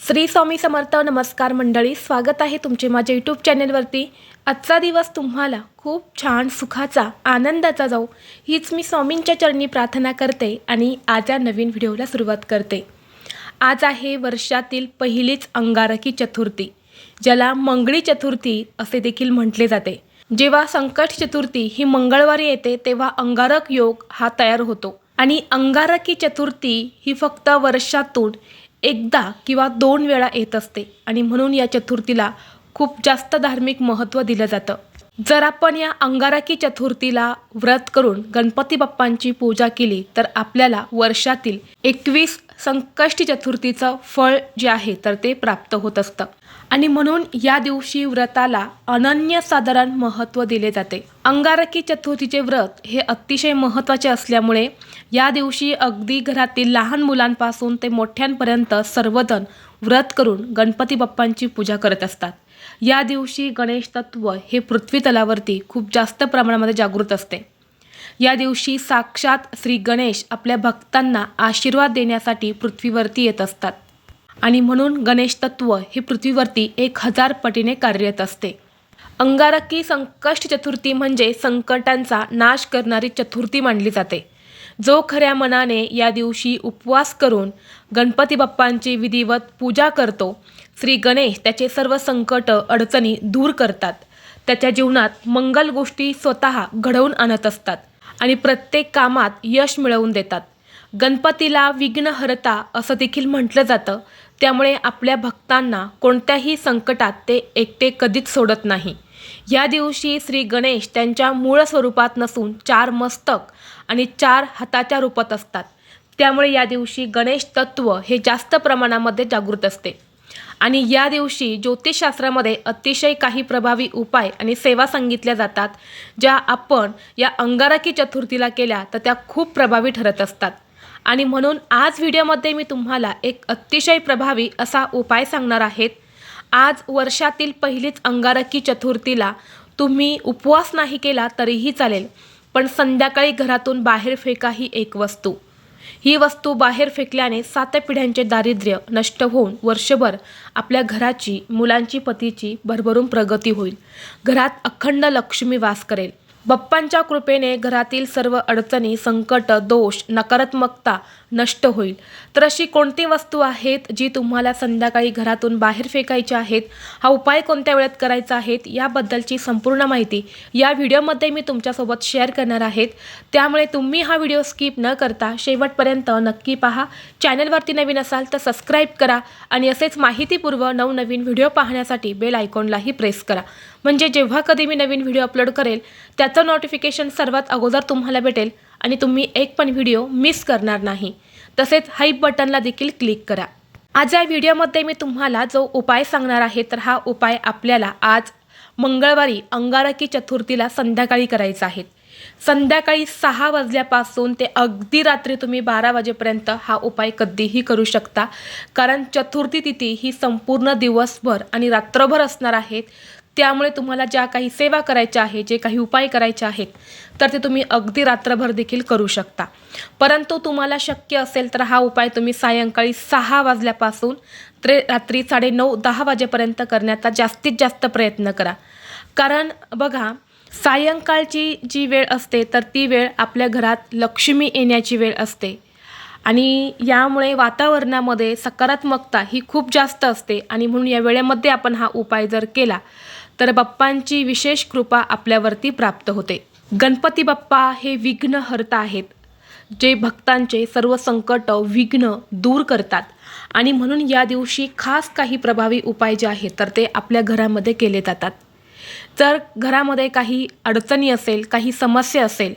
श्री स्वामी समर्थ. नमस्कार मंडळी, स्वागत आहे तुमचे माझ्या यूट्यूब चॅनलवरती. आजचा दिवस तुम्हाला खूप छान सुखाचा आनंदाचा जाऊ हीच मी स्वामींच्या चरणी प्रार्थना करते आणि आज या नवीन व्हिडिओला सुरुवात करते. आज आहे वर्षातील पहिलीच अंगारकी चतुर्थी, ज्याला मंगळी चतुर्थी असे देखील म्हटले जाते. जेव्हा संकट चतुर्थी ही मंगळवारी येते तेव्हा अंगारक योग हा तयार होतो आणि अंगारकी चतुर्थी ही फक्त वर्षातून एकदा किंवा 2 वेळा येत असते आणि म्हणून या चतुर्थीला खूप जास्त धार्मिक महत्त्व दिलं जातं. जर आपण या अंगारकी चतुर्थीला व्रत करून गणपती बाप्पांची पूजा केली तर आपल्याला वर्षातील 21 संकष्टी चतुर्थीचं फळ जे आहे तर ते प्राप्त होत असतं आणि म्हणून या दिवशी व्रताला अनन्यसाधारण महत्त्व दिले जाते. अंगारकी चतुर्थीचे व्रत हे अतिशय महत्त्वाचे असल्यामुळे या दिवशी अगदी घरातील लहान मुलांपासून ते मोठ्यांपर्यंत सर्वजण व्रत करून गणपती बाप्पांची पूजा करत असतात. या दिवशी गणेश तत्व हे पृथ्वी तलावरती खूप जास्त प्रमाणामध्ये जागृत असते. या दिवशी साक्षात श्री गणेश आपल्या भक्तांना आशीर्वाद देण्यासाठी पृथ्वीवरती येत असतात आणि म्हणून गणेश तत्व हे पृथ्वीवरती 1000 पटीने कार्यरत असते. अंगारकी संकष्टी चतुर्थी म्हणजे संकटांचा नाश करणारी चतुर्थी मानली जाते. जो खऱ्या मनाने या दिवशी उपवास करून गणपती बाप्पांची विधिवत पूजा करतो, श्री गणेश त्याचे सर्व संकट अडचणी दूर करतात. त्याच्या जीवनात मंगल गोष्टी स्वतः घडवून आणत असतात आणि प्रत्येक कामात यश मिळवून देतात. गणपतीला विघ्नहर्ता असं देखील म्हटलं जातं. त्यामुळे आपल्या भक्तांना कोणत्याही संकटात ते एकटे कधीच सोडत नाही. या दिवशी श्री गणेश त्यांच्या मूळ स्वरूपात नसून 4 मस्तक आणि 4 हाताच्या रूपात असतात. त्यामुळे या दिवशी गणेश तत्व हे जास्त प्रमाणामध्ये जागृत असते आणि या दिवशी ज्योतिषशास्त्रामध्ये अतिशय काही प्रभावी उपाय आणि सेवा सांगितल्या जातात, ज्या आपण या अंगारकी चतुर्थीला केल्या तर त्या खूप प्रभावी ठरत असतात. आणि म्हणून आज व्हिडिओमध्ये मी तुम्हाला एक अतिशय प्रभावी असा उपाय सांगणार आहेत. आज वर्षातील पहिलीच अंगारकी चतुर्थीला तुम्ही उपवास नाही केला तरीही चालेल, पण संध्याकाळी घरातून बाहेर फेका ही एक वस्तू. ही वस्तू बाहेर फेकल्याने 7 पिढ्यांचे दारिद्र्य नष्ट होऊन वर्षभर आपल्या घराची, मुलांची, पतीची भरभरून प्रगती होईल. घरात अखंड लक्ष्मी वास करेल. बाप्पांच्या कृपेने घरातील सर्व अडचणी, संकट, दोष, नकारात्मकता नष्ट होईल. तर अशी कोणती वस्तू आहेत जी तुम्हाला संध्याकाळी घरातून बाहेर फेकायची आहेत, हा उपाय कोणत्या वेळेत करायचा आहे याबद्दलची संपूर्ण माहिती या व्हिडिओमध्ये मी तुमच्यासोबत शेअर करणार आहेत. त्यामुळे तुम्ही हा व्हिडिओ स्किप न करता शेवटपर्यंत नक्की पहा. चॅनलवरती नवीन असाल तर सबस्क्राईब करा आणि असेच माहितीपूर्व नवनवीन व्हिडिओ पाहण्यासाठी बेल आयकॉनलाही प्रेस करा, म्हणजे जेव्हा कधी मी नवीन व्हिडिओ अपलोड करेल त्याचं नोटिफिकेशन सर्वात अगोदर तुम्हाला भेटेल आणि तुम्ही एक पण व्हिडिओ मिस करणार नाही. तसेच हाईप बटनला देखील क्लिक करा. आज या व्हिडिओमध्ये मी तुम्हाला जो उपाय सांगणार आहे तर हा उपाय आपल्याला आज मंगळवारी अंगारकी चतुर्थीला संध्याकाळी करायचा आहे. संध्याकाळी 6 वाजल्यापासून ते अगदी रात्री तुम्ही 12 वाजेपर्यंत हा उपाय कधीही करू शकता, कारण चतुर्थी तिथी ही संपूर्ण दिवसभर आणि रात्रभर असणार आहेत. त्यामुळे तुम्हाला ज्या काही सेवा करायच्या आहे, जे काही उपाय करायचे आहेत तर ते तुम्ही अगदी रात्रभर देखील करू शकता. परंतु तुम्हाला शक्य असेल तर हा उपाय तुम्ही सायंकाळी 6 वाजल्यापासून ते रात्री 9:30-10 वाजेपर्यंत करण्याचा जास्तीत जास्त प्रयत्न करा. कारण बघा, सायंकाळची जी वेळ असते तर ती वेळ आपल्या घरात लक्ष्मी येण्याची वेळ असते आणि यामुळे वातावरणामध्ये सकारात्मकता ही खूप जास्त असते आणि म्हणून या वेळेमध्ये आपण हा उपाय जर केला तर बाप्पांची विशेष कृपा आपल्यावरती प्राप्त होते. गणपती बाप्पा हे विघ्नहर्ता आहेत, जे भक्तांचे सर्व संकट, विघ्न दूर करतात आणि म्हणून या दिवशी खास काही प्रभावी उपाय जे आहेत तर ते आपल्या घरामध्ये केले जातात. जर घरामध्ये काही अडचणी असेल, काही समस्या असेल,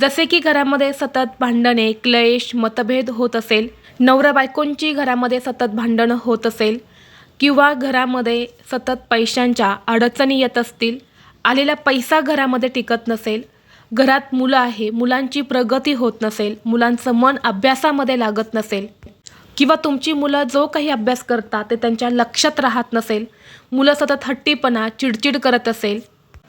जसे की घरामध्ये सतत भांडणे, क्लेश, मतभेद होत असेल, नवरा बायकोंची घरामध्ये सतत भांडणं होत असेल किंवा घरामध्ये सतत पैशांच्या अडचणी येत असतील, आलेला पैसा घरामध्ये टिकत नसेल, घरात मुलं आहे, मुलांची प्रगती होत नसेल, मुलांचं मन अभ्यासामध्ये लागत नसेल किंवा तुमची मुलं जो काही अभ्यास करतात ते त्यांच्या लक्षात राहत नसेल, मुलं सतत हट्टीपणा, चिडचिड करत असेल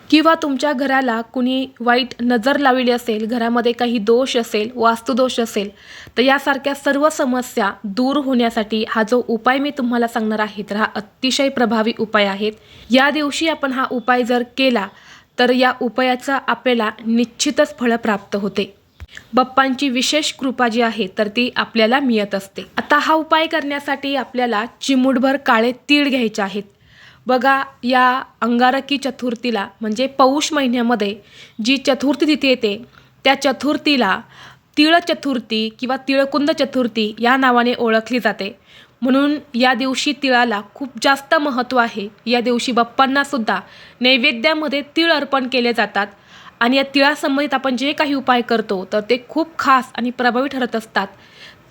किंवा तुमच्या घराला कुणी वाईट नजर लावली असेल, घरामध्ये काही दोष असेल, वास्तुदोष असेल, तर यासारख्या सर्व समस्या दूर होण्यासाठी हा जो उपाय मी तुम्हाला सांगणार आहे तर हा अतिशय प्रभावी उपाय आहे. या दिवशी आपण हा उपाय जर केला तर या उपायाचा आपल्याला निश्चितच फळ प्राप्त होते. बाप्पांची विशेष कृपा जी आहे तर ती आपल्याला मिळत असते. आता हा उपाय करण्यासाठी आपल्याला चिमूटभर काळे तीळ घ्यायचे आहेत. बघा, या अंगारकी चतुर्थीला म्हणजे पौष महिन्यामध्ये जी चतुर्थी तिथी येते त्या चतुर्थीला तिळ चतुर्थी किंवा तिळकुंद चतुर्थी या नावाने ओळखली जाते. म्हणून या दिवशी तिळाला खूप जास्त महत्त्व आहे. या दिवशी बाप्पांनासुद्धा नैवेद्यामध्ये तीळ अर्पण केले जातात आणि या तिळासंबंधित आपण जे काही उपाय करतो तर ते खूप खास आणि प्रभावी ठरत असतात.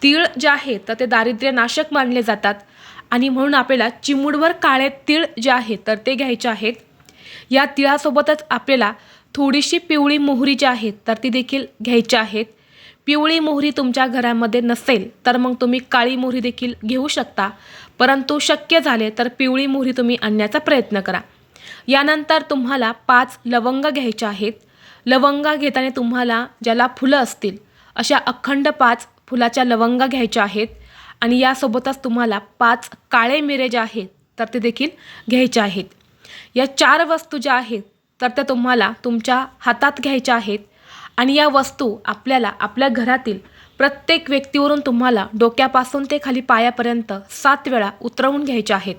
तीळ जे आहे तर ते दारिद्र्यनाशक मानले जातात आणि म्हणून आपल्याला चिमूटभर काळे तीळ जे आहेत तर ते घ्यायचे आहेत. या तिळासोबतच आपल्याला थोडीशी पिवळी मोहरी जी आहेत तर ती देखील घ्यायची आहेत. पिवळी मोहरी तुमच्या घरामध्ये नसेल तर मग तुम्ही काळी मोहरी देखील घेऊ शकता, परंतु शक्य झाले तर पिवळी मोहरी तुम्ही आणण्याचा प्रयत्न करा. यानंतर तुम्हाला 5 लवंग घ्यायच्या आहेत. लवंगा घेताना तुम्हाला ज्याला फुलं असतील अशा अखंड 5 फुलाच्या लवंगा घ्यायच्या आहेत आणि यासोबतच तुम्हाला 5 काळे मिरे जे आहेत तर ते देखील घ्यायचे आहेत. या 4 वस्तू ज्या आहेत तर त्या तुम्हाला तुमच्या हातात घ्यायच्या आहेत आणि या वस्तू आपल्याला आपल्या घरातील प्रत्येक व्यक्तीवरून तुम्हाला डोक्यापासून ते खाली पायापर्यंत 7 वेळा उतरवून घ्यायच्या आहेत.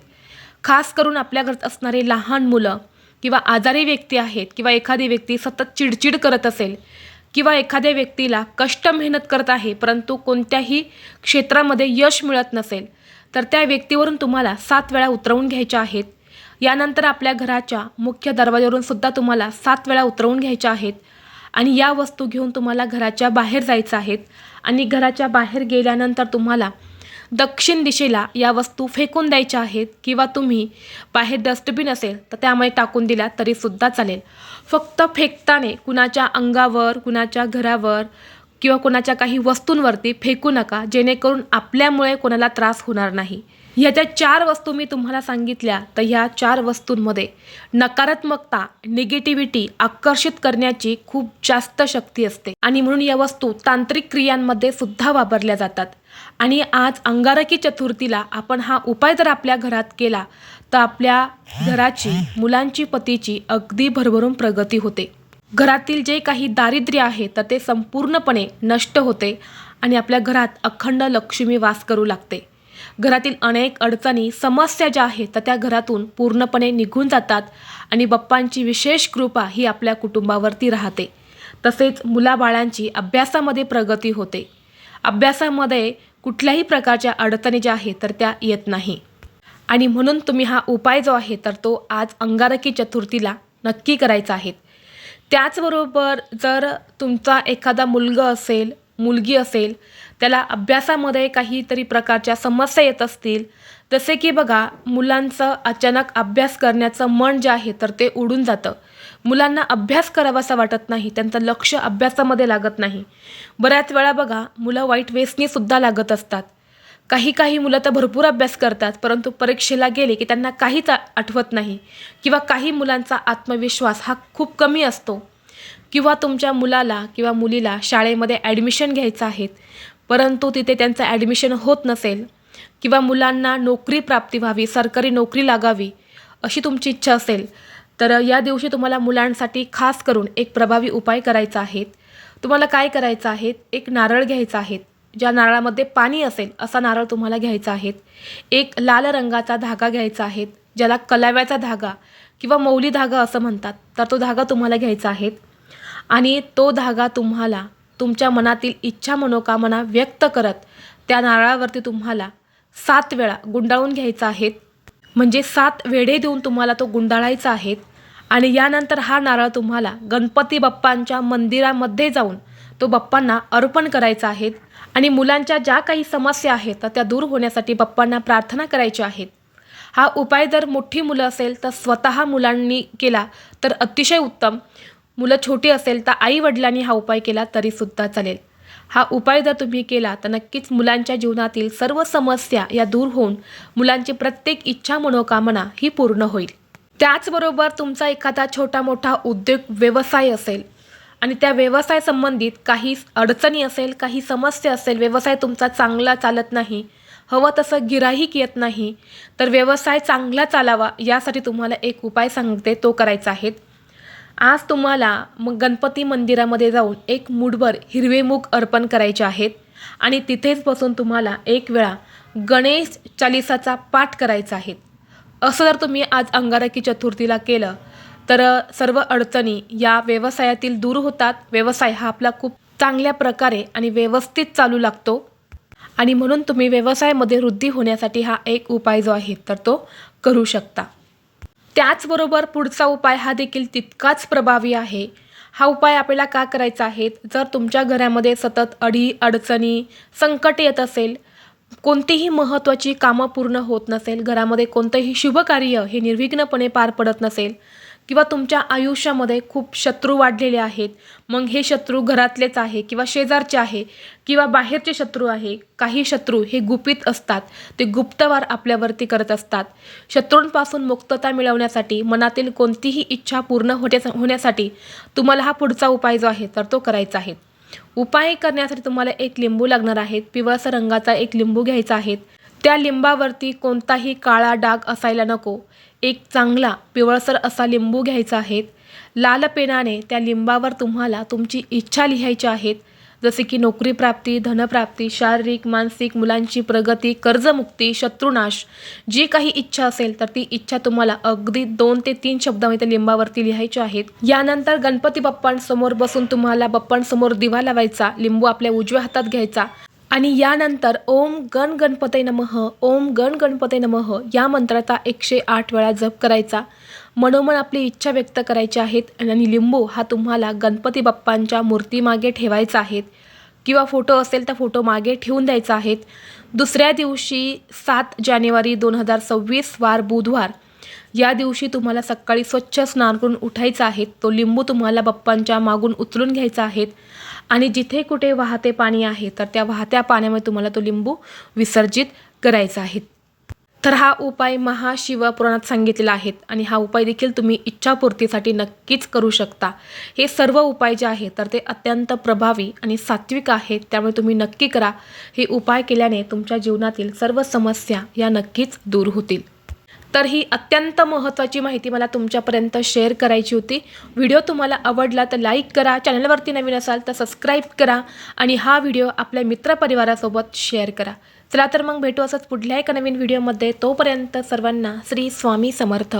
खास करून आपल्या घरात असणारे लहान मुलं किंवा आजारी व्यक्ती आहेत किंवा एखादी व्यक्ती सतत चिडचिड करत असेल किंवा एखाद्या व्यक्तीला कष्ट मेहनत करत आहे परंतु कोणत्याही क्षेत्रामध्ये यश मिळत नसेल तर त्या व्यक्तीवरून तुम्हाला 7 वेळा उतरवून घ्यायच्या आहेत. यानंतर आपल्या घराच्या मुख्य दरवाजावरून सुद्धा तुम्हाला 7 वेळा उतरवून घ्यायच्या आहेत आणि या वस्तू घेऊन तुम्हाला घराच्या बाहेर जायचं आहेत आणि घराच्या बाहेर गेल्यानंतर तुम्हाला दक्षिण दिशेला या वस्तू फेकून द्यायच्या आहेत किंवा तुम्ही बाहेर डस्टबिन असेल तर त्यामध्ये टाकून दिला तरीसुद्धा चालेल. फक्त फेकताना कुणाच्या अंगावर, कुणाच्या घरावर किंवा कुणाच्या काही वस्तूंवरती फेकू नका, जेणेकरून आपल्यामुळे कोणाला त्रास होणार नाही. ह्या ज्या 4 वस्तू मी तुम्हाला सांगितल्या तर ह्या 4 वस्तूंमध्ये नकारात्मकता, निगेटिव्हिटी आकर्षित करण्याची खूप जास्त शक्ती असते आणि म्हणून या वस्तू तांत्रिक क्रियांमध्ये सुद्धा वापरल्या जातात. आणि आज अंगारकी चतुर्थीला आपण हा उपाय जर आपल्या घरात केला तर आपल्या घराची, मुलांची, पतीची अगदी भरभरून प्रगती होते. घरातील जे काही दारिद्र्य आहे तर ते संपूर्णपणे नष्ट होते आणि आपल्या घरात अखंड लक्ष्मी वास करू लागते. घरातील अनेक अडचणी, समस्या ज्या आहेत तर त्या घरातून पूर्णपणे निघून जातात आणि बाप्पांची विशेष कृपा ही आपल्या कुटुंबावरती राहते. तसेच मुलाबाळांची अभ्यासामध्ये प्रगती होते. अभ्यासामध्ये कुठल्याही प्रकारच्या अडचणी ज्या आहेत तर त्या येत नाही आणि म्हणून तुम्ही हा उपाय जो आहे तर तो आज अंगारकी चतुर्थीला नक्की करायचा आहे. त्याचबरोबर जर तुमचा एखादा मुलगा असेल, मुलगी असेल, त्याला अभ्यासामध्ये काहीतरी प्रकारच्या समस्या येत असतील, जसे की बघा, मुलांचं अचानक अभ्यास करण्याचं मन जे आहे तर ते उडून जातं. मुलांना अभ्यास करावासा वाटत नाही, त्यांचं लक्ष अभ्यासामध्ये लागत नाही. बऱ्याच वेळा बघा, मुलं वाईट व्यसनीसुद्धा लागत असतात. काही मुलं तर भरपूर अभ्यास करतात परंतु परीक्षेला गेले की त्यांना काहीच आठवत नाही किंवा काही मुलांचा आत्मविश्वास हा खूप कमी असतो. किंवा तुमच्या मुलाला किंवा मुलीला शाळेमध्ये ॲडमिशन घ्यायचं आहे परंतु तिथे त्यांचं ॲडमिशन होत नसेल किंवा मुलांना नोकरी प्राप्ती व्हावी, सरकारी नोकरी लागावी अशी तुमची इच्छा असेल तर या दिवशी तुम्हाला मुलांसाठी खास करून एक प्रभावी उपाय करायचा आहे. तुम्हाला काय करायचं आहे, एक नारळ घ्यायचा आहे. ज्या नारळामध्ये पाणी असेल असा नारळ तुम्हाला घ्यायचा आहे. एक लाल रंगाचा धागा घ्यायचा आहे, ज्याला कलाव्याचा धागा किंवा मौली धागा असं म्हणतात, तर तो धागा तुम्हाला घ्यायचा आहे आणि तो धागा तुम्हाला तुमच्या मनातील इच्छा, मनोकामना व्यक्त करत त्या नारळावरती तुम्हाला 7 वेळा गुंडाळून घ्यायचा आहे. म्हणजे 7 वेढे देऊन तुम्हाला तो गुंडाळायचा आहे आणि यानंतर हा नारळ तुम्हाला गणपती बाप्पांच्या मंदिरामध्ये जाऊन तो बाप्पांना अर्पण करायचा आहे आणि मुलांच्या ज्या काही समस्या आहेत तर त्या दूर होण्यासाठी बाप्पांना प्रार्थना करायची आहेत. हा उपाय जर मोठी मुलं असेल तर स्वतः मुलांनी केला तर अतिशय उत्तम. मुलं छोटी असेल तर आई वडिलांनी हा उपाय केला तरीसुद्धा चालेल. हा उपाय जर तुम्ही केला तर नक्कीच मुलांच्या जीवनातील सर्व समस्या या दूर होऊन मुलांची प्रत्येक इच्छा, मनोकामना ही पूर्ण होईल. त्याचबरोबर तुमचा एखादा छोटा मोठा उद्योग व्यवसाय असेल आणि त्या व्यवसाय संबंधित काही अडचणी असेल, काही समस्या असेल, व्यवसाय तुमचा चांगला चालत नाही, हवं तसं गिऱ्हाईक येत नाही, तर व्यवसाय चांगला चालावा यासाठी तुम्हाला एक उपाय सांगते, तो करायचा आहे. आज तुम्हाला मग गणपती मंदिरामध्ये जाऊन एक मूठभर हिरवे मूग अर्पण करायचे आहेत आणि तिथेच बसून तुम्हाला एक वेळा गणेश चालिसाचा पाठ करायचा आहे. असं जर तुम्ही आज अंगारकी चतुर्थीला केलं तर सर्व अडचणी या व्यवसायातील दूर होतात. व्यवसाय हा आपला खूप चांगल्या प्रकारे आणि व्यवस्थित चालू लागतो आणि म्हणून तुम्ही व्यवसायामध्ये वृद्धी होण्यासाठी हा एक उपाय जो आहे तर तो करू शकता. त्याचबरोबर पुढचा उपाय हा देखील तितकाच प्रभावी आहे. हा उपाय आपल्याला का करायचा आहे? जर तुमच्या घरामध्ये सतत अडचणी, संकट येत असेल, कोणतीही महत्त्वाची कामं पूर्ण होत नसेल, घरामध्ये कोणतंही शुभकार्य हे निर्विघ्नपणे पार पडत नसेल किंवा तुमच्या आयुष्यामध्ये खूप शत्रू वाढलेले आहेत, मग हे शत्रू घरातलेच आहे किंवा शेजारचे आहे किंवा बाहेरचे शत्रू आहे. काही शत्रू हे गुपित असतात, ते गुप्तवार आपल्यावरती करत असतात. शत्रूंपासून मुक्तता मिळवण्यासाठी, मनातील कोणतीही इच्छा पूर्ण होण्यासाठी तुम्हाला हा पुढचा उपाय जो आहे तर तो करायचा आहे. उपाय करण्यासाठी तुम्हाला एक लिंबू लागणार आहे. पिवळसर रंगाचा एक लिंबू घ्यायचा आहे. त्या लिंबावरती कोणताही काळा डाग असायला नको. एक चांगला पिवळसर असा लिंबू घ्यायचा आहे. लाल पेनाने त्या लिंबावर तुम्हाला तुमची इच्छा लिहायची आहेत, जसे की नोकरी प्राप्ती, धनप्राप्ती, शारीरिक, मानसिक, मुलांची प्रगती, कर्जमुक्ती, शत्रुनाश, जी काही इच्छा असेल तर ती इच्छा तुम्हाला अगदी 2 ते 3 शब्दामध्ये त्या लिंबावरती लिहायची आहेत. यानंतर गणपती बाप्पांसमोर बसून तुम्हाला बाप्पांसमोर दिवा लावायचा, लिंबू आपल्या उजव्या हातात घ्यायचा आणि यानंतर ओम गण गणपते नमः, ओम गण गणपते नमः या मंत्राचा 108 वेळा जप करायचा. मनोमन आपली इच्छा व्यक्त करायची आहेत आणि लिंबू हा तुम्हाला गणपती बाप्पांच्या मूर्तीमागे ठेवायचा आहे किंवा फोटो असेल तर फोटो मागे ठेवून द्यायचा आहे. दुसऱ्या दिवशी 7 जानेवारी 2026 वार बुधवार या दिवशी तुम्हाला सकाळी स्वच्छ स्नान करून उठायचं आहे. तो लिंबू तुम्हाला बाप्पांच्या मागून उचलून घ्यायचा आहे आणि जिथे कुठे वाहते पाणी आहे तर त्या वाहत्या पाण्यामध्ये तुम्हाला तो लिंबू विसर्जित करायचा आहे. तर हा उपाय महाशिवपुराणात सांगितलेला आहे आणि हा उपाय देखील तुम्ही इच्छापूर्तीसाठी नक्कीच करू शकता. हे सर्व उपाय जे आहे तर ते अत्यंत प्रभावी आणि सात्विक आहेत, त्यामुळे तुम्ही नक्की करा. हे उपाय केल्याने तुमच्या जीवनातील सर्व समस्या या नक्कीच दूर होतील. तर ही अत्यंत महत्त्वाची माहिती मला तुमच्यापर्यंत शेअर करायची होती. व्हिडिओ तुम्हाला आवडला तर लाईक करा, चॅनलवरती नवीन असाल तर सबस्क्राईब करा आणि हा व्हिडिओ आपल्या मित्रपरिवारासोबत शेअर करा. चला तर मग भेटू असंच पुढल्या एका नवीन व्हिडिओमध्ये. तोपर्यंत सर्वांना श्री स्वामी समर्थ.